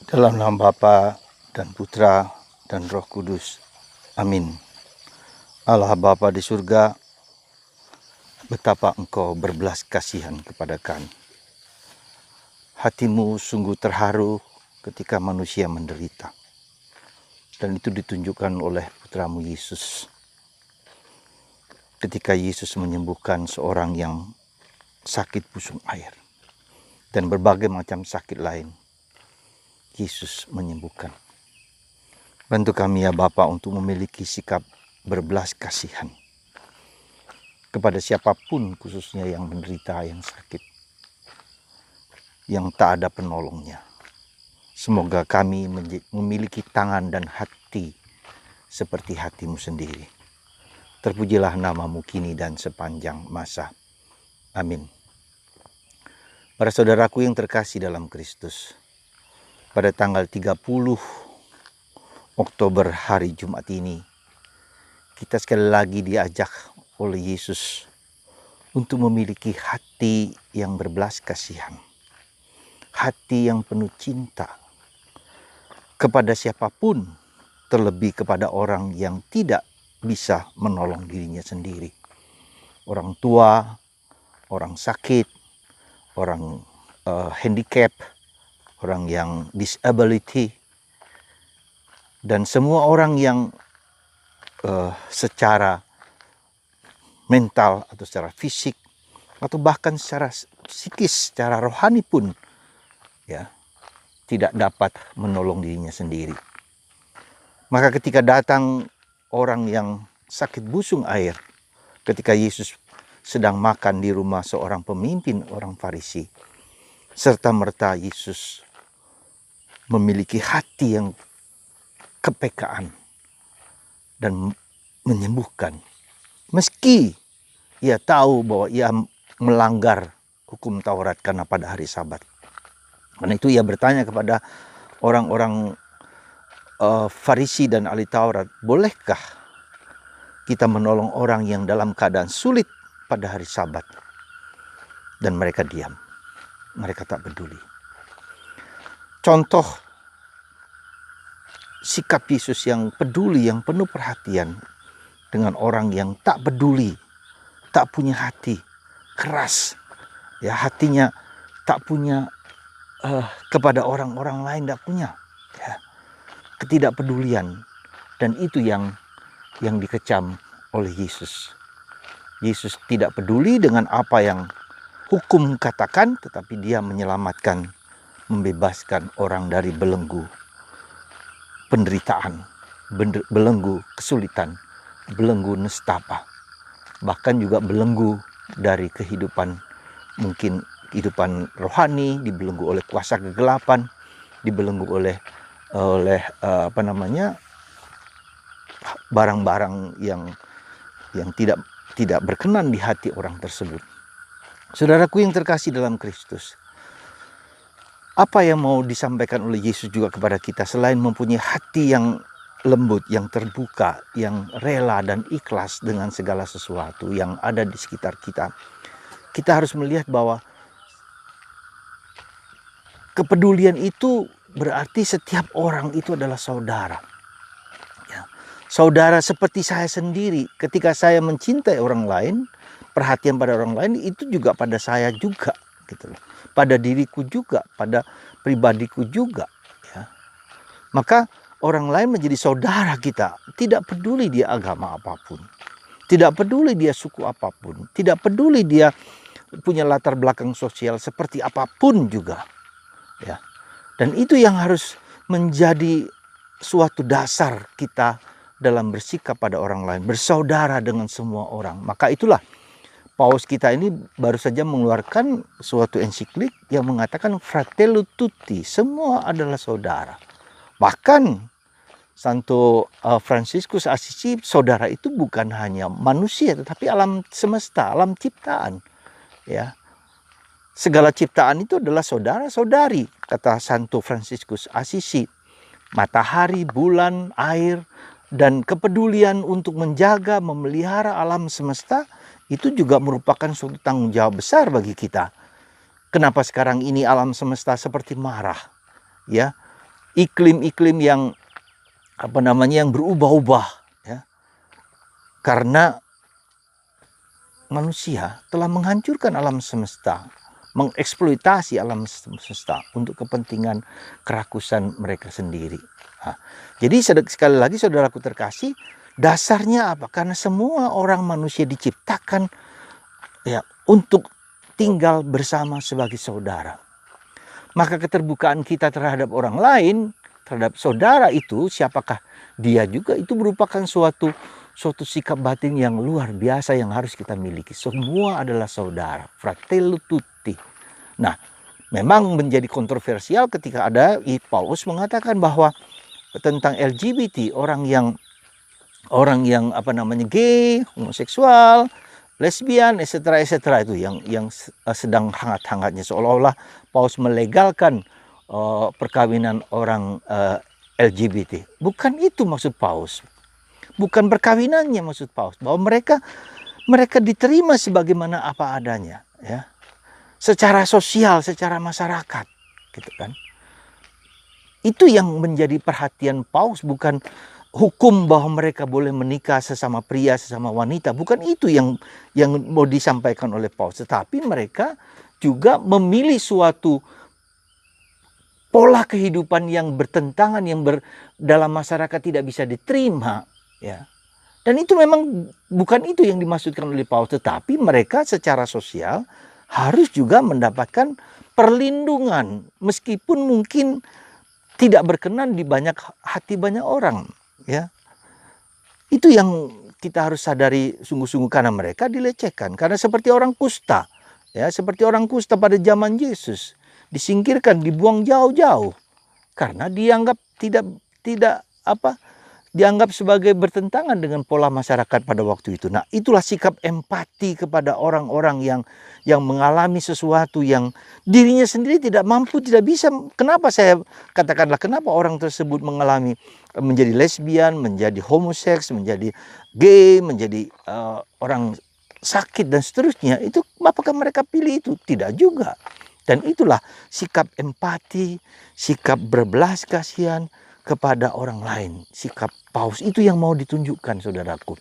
Dalam nama Bapa dan Putra dan Roh Kudus. Amin. Allah Bapa di surga, betapa Engkau berbelas kasihan kepada kami. Hatimu sungguh terharu ketika manusia menderita. Dan itu ditunjukkan oleh Putramu Yesus. Ketika Yesus menyembuhkan seorang yang sakit busung air. Dan berbagai macam sakit lain. Yesus menyembuhkan. Bantu kami ya Bapa untuk memiliki sikap berbelas kasihan kepada siapapun, khususnya yang menderita, yang sakit, yang tak ada penolongnya. Semoga kami memiliki tangan dan hati seperti hatimu sendiri. Terpujilah namamu kini dan sepanjang masa. Amin. Para saudaraku yang terkasih dalam Kristus, pada tanggal 30 Oktober hari Jumat ini, kita sekali lagi diajak oleh Yesus untuk memiliki hati yang berbelas kasihan. Hati yang penuh cinta kepada siapapun, terlebih kepada orang yang tidak bisa menolong dirinya sendiri. Orang tua, orang sakit, orang handicap, orang yang disability, dan semua orang yang secara mental atau secara fisik atau bahkan secara psikis, secara rohani pun ya tidak dapat menolong dirinya sendiri. Maka ketika datang orang yang sakit busung air, ketika Yesus sedang makan di rumah seorang pemimpin orang Farisi, serta merta Yesus memiliki hati yang kepekaan dan menyembuhkan. Meski ia tahu bahwa ia melanggar hukum Taurat karena pada hari Sabat. Karena itu ia bertanya kepada orang-orang Farisi dan ahli Taurat, bolehkah kita menolong orang yang dalam keadaan sulit pada hari Sabat? Dan mereka diam. Mereka tak peduli. Contoh sikap Yesus yang peduli, yang penuh perhatian dengan orang yang tak peduli, tak punya hati, keras, ya hatinya tak punya kepada orang-orang lain, tak punya ya, ketidakpedulian, dan itu yang dikecam oleh Yesus. Yesus tidak peduli dengan apa yang hukum katakan, tetapi dia menyelamatkan, membebaskan orang dari belenggu penderitaan, belenggu kesulitan, belenggu nestapa, bahkan juga belenggu dari kehidupan, mungkin kehidupan rohani, dibelenggu oleh kuasa kegelapan, dibelenggu oleh barang-barang yang tidak berkenan di hati orang tersebut. Saudaraku yang terkasih dalam Kristus, apa yang mau disampaikan oleh Yesus juga kepada kita selain mempunyai hati yang lembut, yang terbuka, yang rela dan ikhlas dengan segala sesuatu yang ada di sekitar kita. Kita harus melihat bahwa kepedulian itu berarti setiap orang itu adalah saudara. Ya. Saudara seperti saya sendiri, ketika saya mencintai orang lain, perhatian pada orang lain itu juga pada saya juga, gitu loh. Pada diriku juga, pada pribadiku juga. Ya. Maka orang lain menjadi saudara kita, tidak peduli dia agama apapun, tidak peduli dia suku apapun, tidak peduli dia punya latar belakang sosial seperti apapun juga. Ya. Dan itu yang harus menjadi suatu dasar kita dalam bersikap pada orang lain, bersaudara dengan semua orang. Maka itulah Paus kita ini baru saja mengeluarkan suatu ensiklik yang mengatakan Fratelli Tutti, semua adalah saudara. Bahkan Santo Fransiskus Assisi, saudara itu bukan hanya manusia tetapi alam semesta, alam ciptaan. Ya. Segala ciptaan itu adalah saudara-saudari, kata Santo Fransiskus Assisi. Matahari, bulan, air, dan kepedulian untuk menjaga, memelihara alam semesta itu juga merupakan suatu tanggung jawab besar bagi kita. Kenapa sekarang ini alam semesta seperti marah? Ya, iklim-iklim yang yang berubah-ubah, ya. Karena manusia telah menghancurkan alam semesta, mengeksploitasi alam semesta untuk kepentingan kerakusan mereka sendiri. Nah, jadi sekali lagi saudaraku terkasih, dasarnya apa? Karena semua orang manusia diciptakan ya untuk tinggal bersama sebagai saudara. Maka keterbukaan kita terhadap orang lain, terhadap saudara itu, siapakah dia juga, itu merupakan suatu sikap batin yang luar biasa yang harus kita miliki. Semua adalah saudara, fratello tutti. Nah, memang menjadi kontroversial ketika ada Paulus mengatakan bahwa tentang LGBT, orang yang gay, homoseksual, lesbian, etc. itu yang sedang hangat-hangatnya, seolah-olah Paulus melegalkan perkawinan orang LGBT. Bukan itu maksud Paulus. Bukan perkawinannya maksud Paulus, bahwa mereka diterima sebagaimana apa adanya, ya. Secara sosial, secara masyarakat, gitu kan. Itu yang menjadi perhatian Paulus, bukan hukum bahwa mereka boleh menikah sesama pria, sesama wanita. Bukan itu yang mau disampaikan oleh Paulus, tetapi mereka juga memilih suatu pola kehidupan yang bertentangan, yang dalam masyarakat tidak bisa diterima, ya. Dan itu memang bukan itu yang dimaksudkan oleh Paulus, tetapi mereka secara sosial harus juga mendapatkan perlindungan, meskipun mungkin tidak berkenan di hati banyak orang, ya. Itu yang kita harus sadari sungguh-sungguh, karena mereka dilecehkan, karena seperti orang kusta, ya, seperti orang kusta pada zaman Yesus, disingkirkan, dibuang jauh-jauh karena dianggap dianggap sebagai bertentangan dengan pola masyarakat pada waktu itu. Nah, itulah sikap empati kepada orang-orang yang mengalami sesuatu yang dirinya sendiri tidak mampu, tidak bisa. Kenapa orang tersebut menjadi lesbian, menjadi homoseks, menjadi gay, menjadi orang sakit dan seterusnya. Itu apakah mereka pilih itu? Tidak juga. Dan itulah sikap empati, sikap berbelas kasihan kepada orang lain. Sikap Paulus itu yang mau ditunjukkan, saudaraku.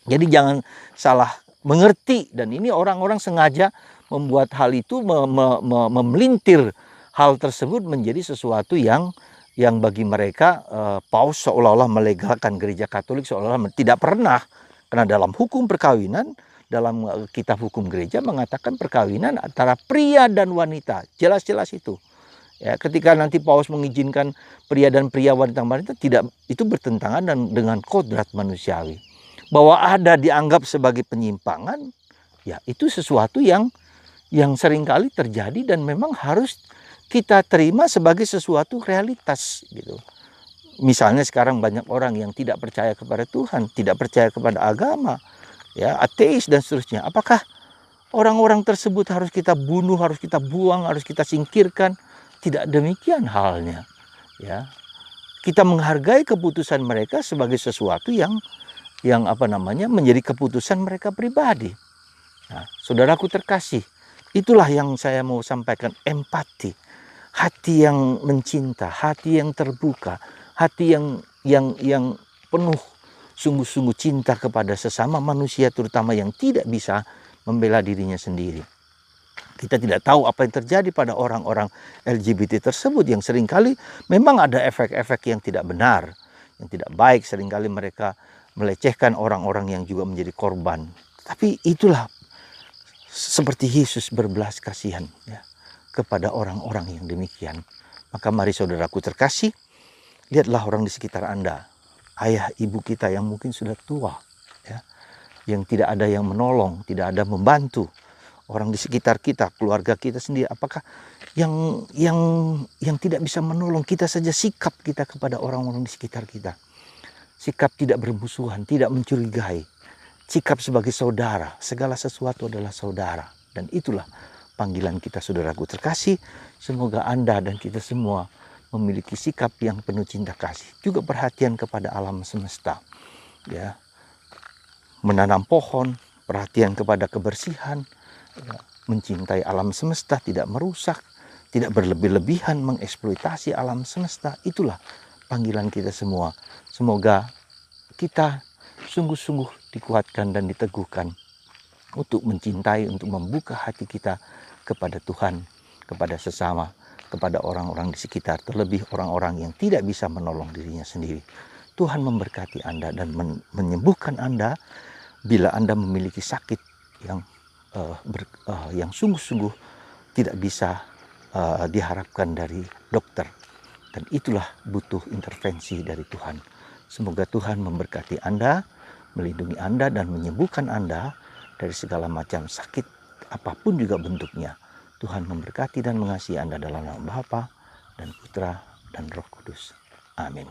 Jadi jangan salah mengerti, dan ini orang-orang sengaja membuat hal itu, memelintir hal tersebut menjadi sesuatu yang bagi mereka Paulus seolah-olah melegalkan gereja Katolik, seolah-olah tidak pernah. Karena dalam hukum perkawinan, dalam kitab hukum gereja mengatakan perkawinan antara pria dan wanita, jelas-jelas itu. Ya, ketika nanti Paulus mengizinkan pria dan pria, wanita tidak, itu bertentangan dengan kodrat manusiawi. Bahwa ada dianggap sebagai penyimpangan, ya itu sesuatu yang seringkali terjadi dan memang harus kita terima sebagai sesuatu realitas, gitu. Misalnya sekarang banyak orang yang tidak percaya kepada Tuhan, tidak percaya kepada agama, ya, ateis dan seterusnya. Apakah orang-orang tersebut harus kita bunuh, harus kita buang, harus kita singkirkan? Tidak demikian halnya, ya. Kita menghargai keputusan mereka sebagai sesuatu yang menjadi keputusan mereka pribadi. Nah, saudaraku terkasih, itulah yang saya mau sampaikan, empati, hati yang mencinta, hati yang terbuka, hati yang penuh sungguh-sungguh cinta kepada sesama manusia, terutama yang tidak bisa membela dirinya sendiri. Kita tidak tahu apa yang terjadi pada orang-orang LGBT tersebut, yang seringkali memang ada efek-efek yang tidak benar, yang tidak baik. Seringkali mereka melecehkan orang-orang yang juga menjadi korban. Tapi itulah seperti Yesus berbelas kasihan, ya, kepada orang-orang yang demikian. Maka mari saudaraku terkasih, lihatlah orang di sekitar Anda, ayah ibu kita yang mungkin sudah tua, ya, yang tidak ada yang menolong, tidak ada membantu. Orang di sekitar kita, keluarga kita sendiri, apakah yang tidak bisa menolong kita saja, sikap kita kepada orang-orang di sekitar kita. Sikap tidak bermusuhan, tidak mencurigai. Sikap sebagai saudara, segala sesuatu adalah saudara. Dan itulah panggilan kita, saudaraku terkasih. Semoga Anda dan kita semua memiliki sikap yang penuh cinta kasih. Juga perhatian kepada alam semesta, ya. Menanam pohon, perhatian kepada kebersihan, mencintai alam semesta, tidak merusak, tidak berlebih-lebihan mengeksploitasi alam semesta. Itulah panggilan kita semua. Semoga kita sungguh-sungguh dikuatkan dan diteguhkan untuk mencintai, untuk membuka hati kita kepada Tuhan, kepada sesama, kepada orang-orang di sekitar, terlebih orang-orang yang tidak bisa menolong dirinya sendiri. Tuhan memberkati Anda dan menyembuhkan Anda bila Anda memiliki sakit yang sungguh-sungguh tidak bisa diharapkan dari dokter. Dan itulah butuh intervensi dari Tuhan. Semoga Tuhan memberkati Anda, melindungi Anda dan menyembuhkan Anda dari segala macam sakit apapun juga bentuknya. Tuhan memberkati dan mengasihi Anda dalam nama Bapa dan Putra dan Roh Kudus. Amin.